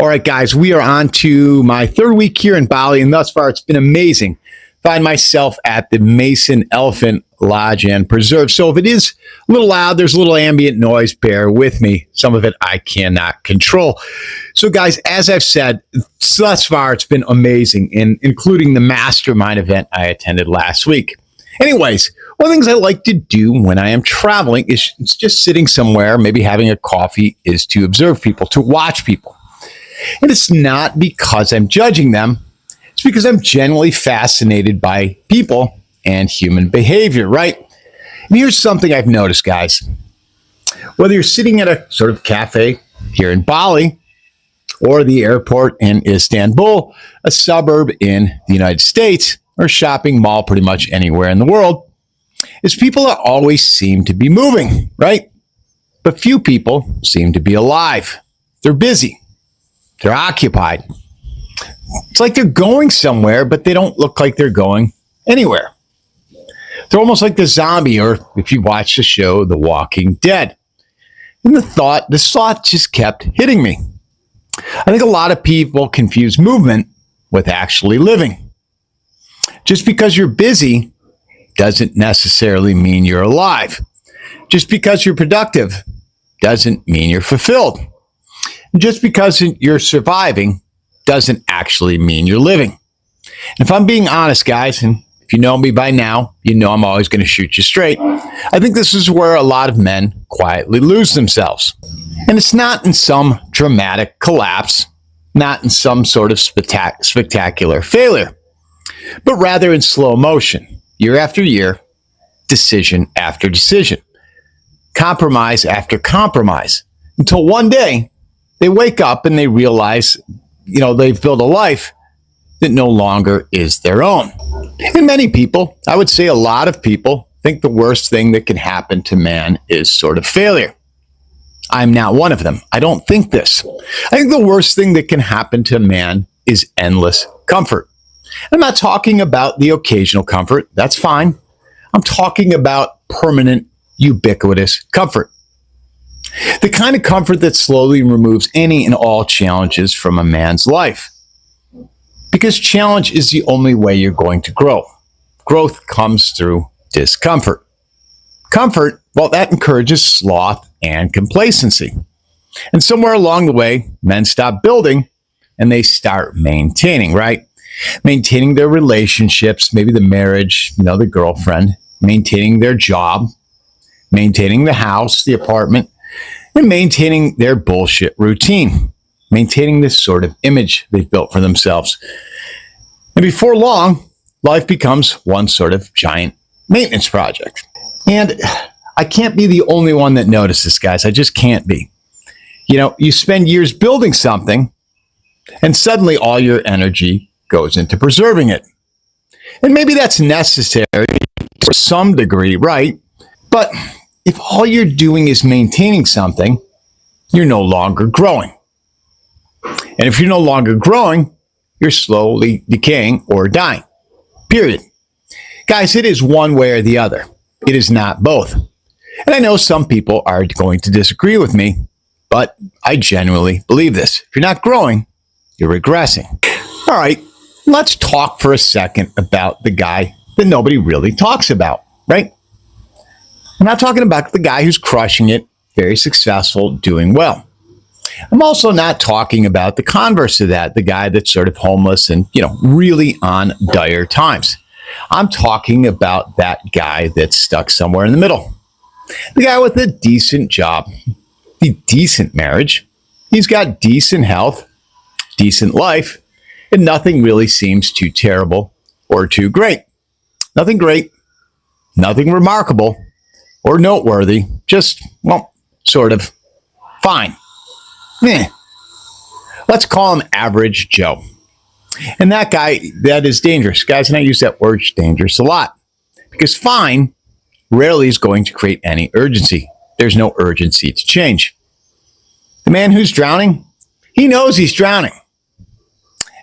All right, guys, we are on to my third week here in Bali, and thus far it's been amazing. Find myself at the Mason Elephant Lodge and Preserve. So if it is a little loud, there's a little ambient noise, bear with me. Some of it I cannot control. So guys, as I've said, thus far it's been amazing, including the mastermind event I attended last week. Anyways, one of the things I like to do when I am traveling is just sitting somewhere, maybe having a coffee, is to observe people, to watch people. And it's not because I'm judging them. It's because I'm generally fascinated by people and human behavior, right? And here's something I've noticed, guys. Whether you're sitting at a sort of cafe here in Bali or the airport in Istanbul, a suburb in the United States, or shopping mall pretty much anywhere in the world, is people always seem to be moving, right? But few people seem to be alive. They're busy. They're occupied. It's like they're going somewhere, but they don't look like they're going anywhere. They're almost like the zombie, or if you watch the show, The Walking Dead. And this thought just kept hitting me. I think a lot of people confuse movement with actually living. Just because you're busy doesn't necessarily mean you're alive. Just because you're productive doesn't mean you're fulfilled. Just because you're surviving doesn't actually mean you're living. And if I'm being honest, guys, and if you know me by now, you know I'm always going to shoot you straight. I think this is where a lot of men quietly lose themselves. And it's not in some dramatic collapse, not in some sort of spectacular failure, but rather in slow motion, year after year, decision after decision, compromise after compromise, until one day they wake up and they realize, they've built a life that no longer is their own. And many people, I would say a lot of people, think the worst thing that can happen to man is sort of failure. I'm not one of them. I don't think this. I think the worst thing that can happen to man is endless comfort. I'm not talking about the occasional comfort. That's fine. I'm talking about permanent, ubiquitous comfort. The kind of comfort that slowly removes any and all challenges from a man's life. Because challenge is the only way you're going to grow. Growth comes through discomfort. Comfort, well, that encourages sloth and complacency. And somewhere along the way, men stop building and they start maintaining, right? Maintaining their relationships, maybe the marriage, the girlfriend, maintaining their job, maintaining the house, the apartment, and maintaining their bullshit routine, maintaining this sort of image they've built for themselves. And before long, life becomes one sort of giant maintenance project. And I can't be the only one that notices, guys. I just can't be. You spend years building something, and suddenly all your energy goes into preserving it. And maybe that's necessary to some degree, right? But if all you're doing is maintaining something, you're no longer growing. And if you're no longer growing, you're slowly decaying or dying. Period. Guys, it is one way or the other. It is not both. And I know some people are going to disagree with me, but I genuinely believe this. If you're not growing, you're regressing. All right, let's talk for a second about the guy that nobody really talks about, right? I'm not talking about the guy who's crushing it, very successful, doing well. I'm also not talking about the converse of that, the guy that's sort of homeless and, really on dire times. I'm talking about that guy that's stuck somewhere in the middle. The guy with a decent job, a decent marriage. He's got decent health, decent life, and nothing really seems too terrible or too great. Nothing great, nothing remarkable or noteworthy, just, sort of fine. Let's call him Average Joe. And that guy, that is dangerous. Guys, and I use that word dangerous a lot. Because fine rarely is going to create any urgency. There's no urgency to change. The man who's drowning, he knows he's drowning.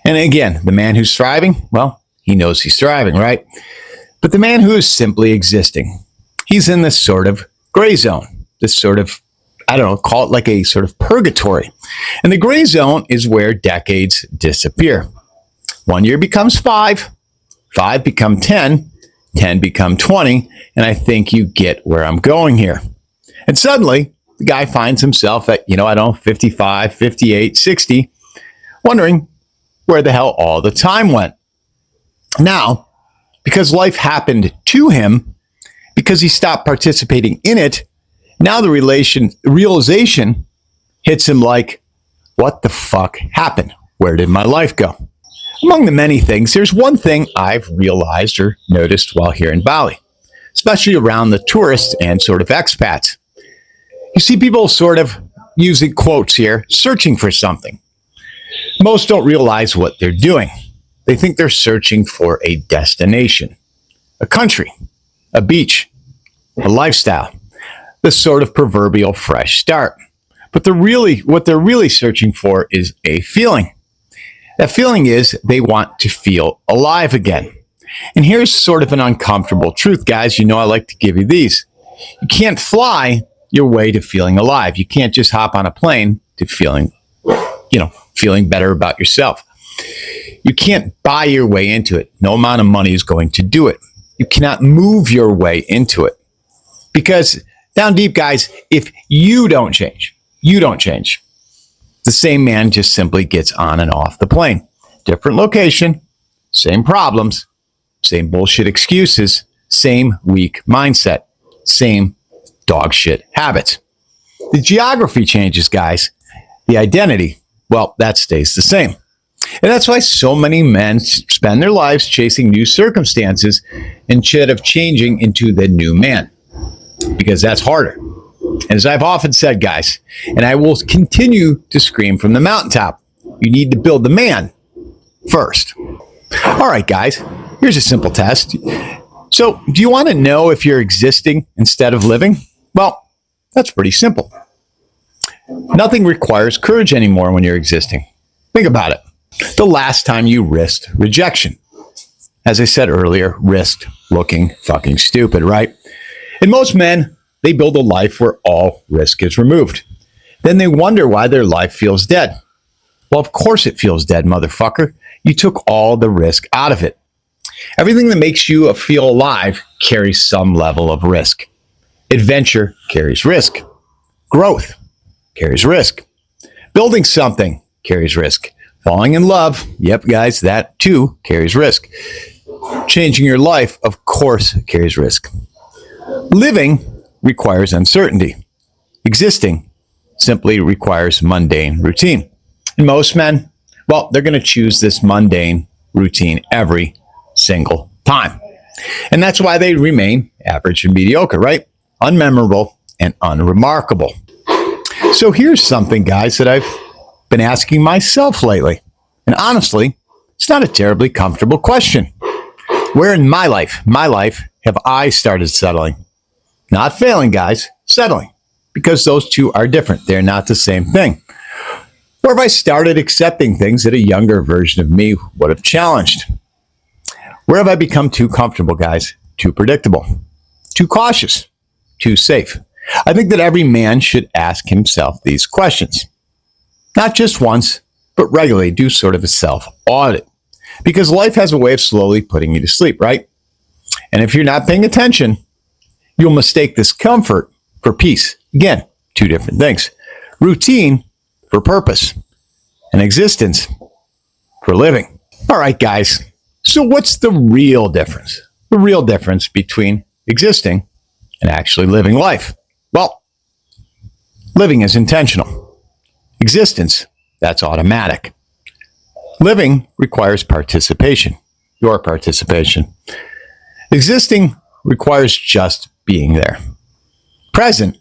And again, the man who's thriving, he knows he's thriving, right? But the man who is simply existing, he's in this sort of gray zone, this sort of I don't know, call it like a sort of purgatory. And the gray zone is where decades disappear. 1 year becomes 5, 5 become 10, 10 become 20, and I think you get where I'm going here. And suddenly, the guy finds himself at, 55, 58, 60, wondering where the hell all the time went. Now, because life happened to him, because he stopped participating in it, now the realization hits him like, what the fuck happened? Where did my life go? Among the many things, there's one thing I've realized or noticed while here in Bali, especially around the tourists and sort of expats. You see people sort of using quotes here, searching for something. Most don't realize what they're doing. They think they're searching for a destination, a country, a beach, a lifestyle, the sort of proverbial fresh start. But what they're really searching for is a feeling. That feeling is they want to feel alive again. And here's sort of an uncomfortable truth, guys. I like to give you these. You can't fly your way to feeling alive. You can't just hop on a plane to feeling better about yourself. You can't buy your way into it. No amount of money is going to do it. You cannot move your way into it. Because down deep, guys, if you don't change, the same man just simply gets on and off the plane. Different location, same problems, same bullshit excuses, same weak mindset, same dog shit habits. The geography changes, guys. The identity, well, that stays the same. And that's why so many men spend their lives chasing new circumstances instead of changing into the new man. Because that's harder. And as I've often said, guys, and I will continue to scream from the mountaintop, you need to build the man first. All right, guys, here's a simple test. So, do you want to know if you're existing instead of living? Well, that's pretty simple. Nothing requires courage anymore when you're existing. Think about it. The last time you risked rejection. As I said earlier, risked looking fucking stupid, right? And most men, they build a life where all risk is removed. Then they wonder why their life feels dead. Well, of course it feels dead, motherfucker. You took all the risk out of it. Everything that makes you feel alive carries some level of risk. Adventure carries risk. Growth carries risk. Building something carries risk. Falling in love, yep, guys, that too carries risk. Changing your life, of course, carries risk. Living requires uncertainty. Existing simply requires mundane routine. And most men, well, they're going to choose this mundane routine every single time. And that's why they remain average and mediocre, right? Unmemorable and unremarkable. So here's something, guys, that I've been asking myself lately. And honestly, it's not a terribly comfortable question. Where in my life have I started settling? Not failing, guys, settling. Because those two are different. They're not the same thing. Or have I started accepting things that a younger version of me would have challenged? Where have I become too comfortable, guys? Too predictable? Too cautious? Too safe? I think that every man should ask himself these questions. Not just once, but regularly do sort of a self-audit. Because life has a way of slowly putting you to sleep, right? And if you're not paying attention, you'll mistake this comfort for peace. Again, two different things. Routine for purpose, and existence for living. All right, guys. So what's the real difference? The real difference between existing and actually living life? Well, living is intentional. Existence, that's automatic. Living requires participation, your participation. Existing requires just being there. Present,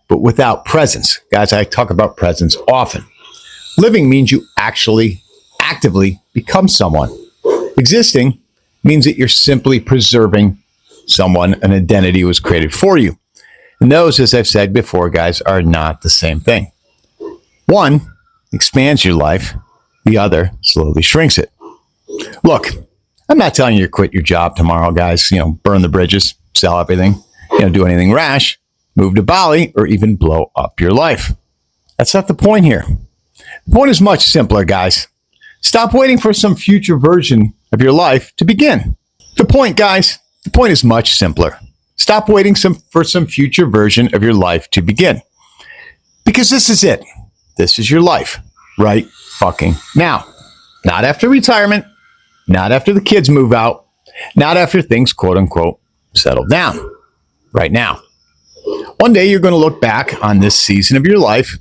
but without presence. Guys, I talk about presence often. Living means you actually actively become someone. Existing means that you're simply preserving someone, an identity was created for you. And those, as I've said before, guys, are not the same thing. One expands your life, the other slowly shrinks it. Look, I'm not telling you to quit your job tomorrow, guys, burn the bridges, sell everything, do anything rash. move to Bali, or even blow up your life. That's not the point here. The point is much simpler, guys. Stop waiting for some future version of your life to begin. The point, guys, the point is much simpler. Stop waiting for some future version of your life to begin. Because this is it. This is your life right fucking now. Not after retirement, not after the kids move out, not after things, quote unquote, settle down. Right now. One day you're going to look back on this season of your life.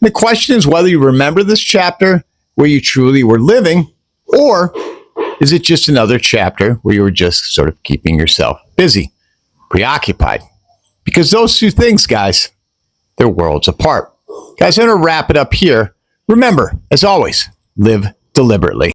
And the question is whether you remember this chapter where you truly were living, or is it just another chapter where you were just sort of keeping yourself busy, preoccupied? Because those two things, guys, they're worlds apart. Guys, I'm going to wrap it up here. Remember, as always, live deliberately.